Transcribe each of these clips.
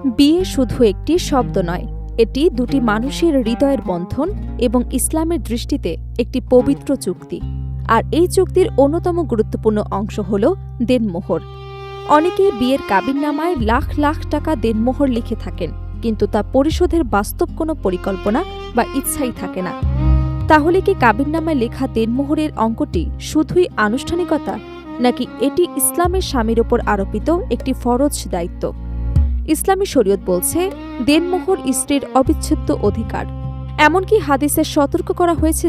বিয়ে শুধু একটি শব্দ নয়, এটি দুটি মানুষের হৃদয়ের বন্ধন এবং ইসলামের দৃষ্টিতে একটি পবিত্র চুক্তি। আর এই চুক্তির অন্যতম গুরুত্বপূর্ণ অংশ হল দেনমোহর। অনেকেই বিয়ের কাবিননামায় লাখ লাখ টাকা দেনমোহর লিখে থাকেন, কিন্তু তা পরিশোধের বাস্তব কোনো পরিকল্পনা বা ইচ্ছাই থাকে না। তাহলে কি কাবিননামায় লেখা দেনমোহরের অঙ্কটি শুধুই আনুষ্ঠানিকতা, নাকি এটি ইসলামের স্বামীর ওপর আরোপিত একটি ফরজ দায়িত্ব? ইসলামী শরীয়ত বলছে দেনমোহর স্ত্রীর অবিচ্ছেদ্য অধিকার। এমনকি হাদিসে সতর্ক করা হয়েছে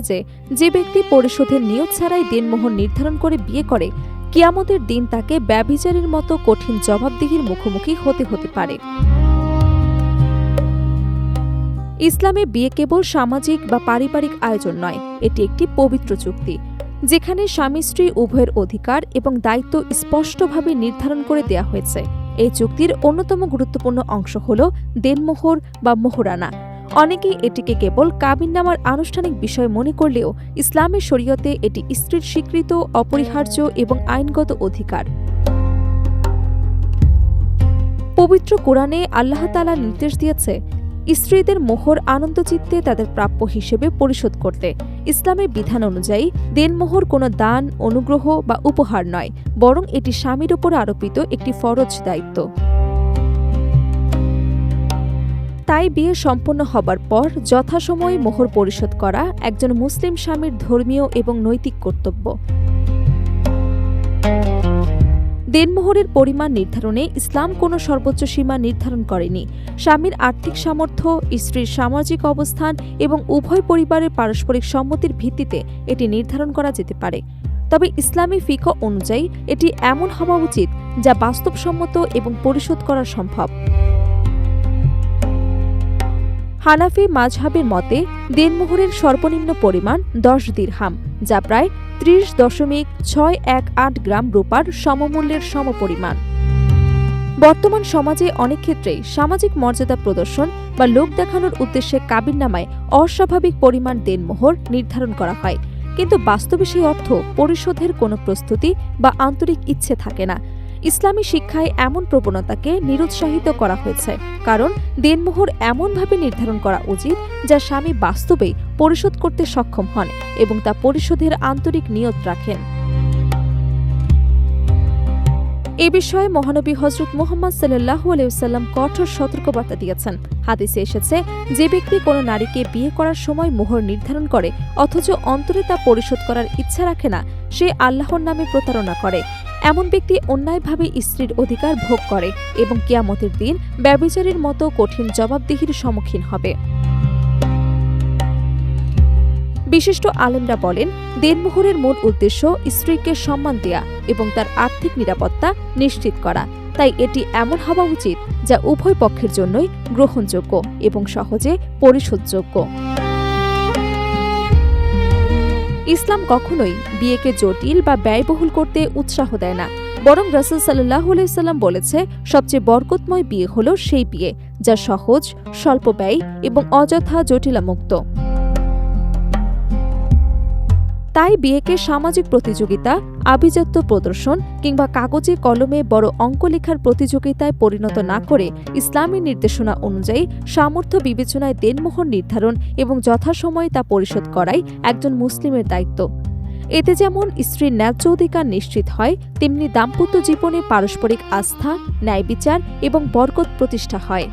যে ব্যক্তি পরিশোধের নিয়ত ছাড়াই দেনমোহর নির্ধারণ করে বিয়ে করে, কিয়ামতের দিন তাকে ব্যভিচারীর মতো কঠিন জবাবদিহির মুখোমুখি হতে পারে। ইসলামে বিয়ে কেবল সামাজিক বা পারিবারিক আয়োজন নয়, এটি একটি পবিত্র চুক্তি, যেখানে স্বামী স্ত্রী উভয়ের অধিকার এবং দায়িত্ব স্পষ্টভাবে নির্ধারণ করে দেয়া হয়েছে। এই চুক্তির অন্যতম গুরুত্বপূর্ণ অংশ হল দেনমোহর বা মোহরানা। অনেকেই এটিকে কেবল কাবিননামার আনুষ্ঠানিক বিষয় মনে করলেও ইসলামের শরীয়তে এটি স্ত্রীর স্বীকৃত, অপরিহার্য এবং আইনগত অধিকার। পবিত্র কোরআনে আল্লাহ তাআলা নির্দেশ দিয়েছে স্ত্রীদের মোহর আনন্দচিত্তে তাদের প্রাপ্য হিসেবে পরিশোধ করতে। ইসলামের বিধান অনুযায়ী দেনমোহর কোনো দান, অনুগ্রহ বা উপহার নয়, বরং এটি স্বামীর ওপর আরোপিত একটি ফরজ দায়িত্ব। তাই বিয়ে সম্পন্ন হবার পর যথাসময়ে মোহর পরিশোধ করা একজন মুসলিম স্বামীর ধর্মীয় এবং নৈতিক কর্তব্য। দেনমোহরের পরিমাণ নির্ধারণে ইসলাম কোনো সর্বোচ্চ সীমা নির্ধারণ করেনি। স্বামীর আর্থিক সামর্থ্য, স্ত্রীর সামাজিক অবস্থান এবং উভয় পরিবারের পারস্পরিক সম্মতির ভিত্তিতে এটি নির্ধারণ করা যেতে পারে। তবে ইসলামী ফিকহ অনুযায়ী এটি এমন হওয়া উচিত যা বাস্তবসম্মত এবং পরিশোধ করা সম্ভব। হানাফি মাযহাবের মতে দেনমোহরের সর্বনিম্ন পরিমাণ 10 দিরহাম, যা প্রায় 30.618 গ্রাম রূপার সমমূল্যের সমপরিমাণ। বর্তমান সমাজে অনেক ক্ষেত্রেই সামাজিক মর্যাদা প্রদর্শন বা লোক দেখানোর উদ্দেশ্যে কাবিননামায় অস্বাভাবিক পরিমাণ দেনমোহর নির্ধারণ করা হয়, কিন্তু বাস্তবে সেই অর্থ পরিশোধের কোনো প্রস্তুতি বা আন্তরিক ইচ্ছে থাকে না। ইসলামী শিক্ষায় এমন প্রবণতাকে নিরুৎসাহিত করা হয়েছে, কারণ দেনমোহর এমনভাবে নির্ধারণ করা উচিত যা স্বামী বাস্তবেই পরিশোধ করতে সক্ষম হন এবং তা পরিশোধের আন্তরিক নিয়ত রাখেন। এ বিষয়ে মহানবী হযরত মুহাম্মদ সাল্লাল্লাহু আলাইহি ওয়াসাল্লাম কঠোর সতর্কবার্তা দিয়েছেন। হাদিসে এসেছে, যে ব্যক্তি কোনো নারীকে বিয়ে করার সময় মোহর নির্ধারণ করে অথচ অন্তরে তা পরিশোধ করার ইচ্ছা রাখে না, সে আল্লাহর নামে প্রতারণা করে। এমন ব্যক্তি অন্যায়ভাবে স্ত্রীর অধিকার ভোগ করে এবং কিয়ামতের দিন ব্যভিচারীর মতো কঠিন জবাবদিহির সম্মুখীন হবে। বিশিষ্ট আলেমরা বলেন, দেনমোহরের মূল উদ্দেশ্য স্ত্রীকে সম্মান দেয়া এবং তার আর্থিক নিরাপত্তা নিশ্চিত করা। তাই এটি এমন হওয়া উচিত যা উভয় পক্ষের জন্যই গ্রহণযোগ্য এবং সহজে পরিশোধযোগ্য। ইসলাম কখনোই বিয়েকে জটিল বা ব্যয়বহুল করতে উৎসাহ দেয় না, বরং রাসূল সাল্লাল্লাহু আলাইহি ওয়াসাল্লাম বলেছে, সবচেয়ে বরকতময় বিয়ে হলো সেই বিয়ে যা সহজ, স্বল্প ব্যয় এবং অযথা জটিলামুক্ত। তাই বিয়েকে সামাজিক প্রতিযোগিতা, আভিজাত্য প্রদর্শন কিংবা কাগজে কলমে বড় অঙ্ক লেখার প্রতিযোগিতায় পরিণত না করে ইসলামী নির্দেশনা অনুযায়ী সামর্থ্য বিবেচনায় দেনমোহর নির্ধারণ এবং যথাসময়ে তা পরিশোধ করাই একজন মুসলিমের দায়িত্ব। এতে যেমন স্ত্রীর ন্যায্য অধিকার নিশ্চিত হয়, তেমনি দাম্পত্য জীবনে পারস্পরিক আস্থা, ন্যায় বিচার এবং বরকত প্রতিষ্ঠা হয়।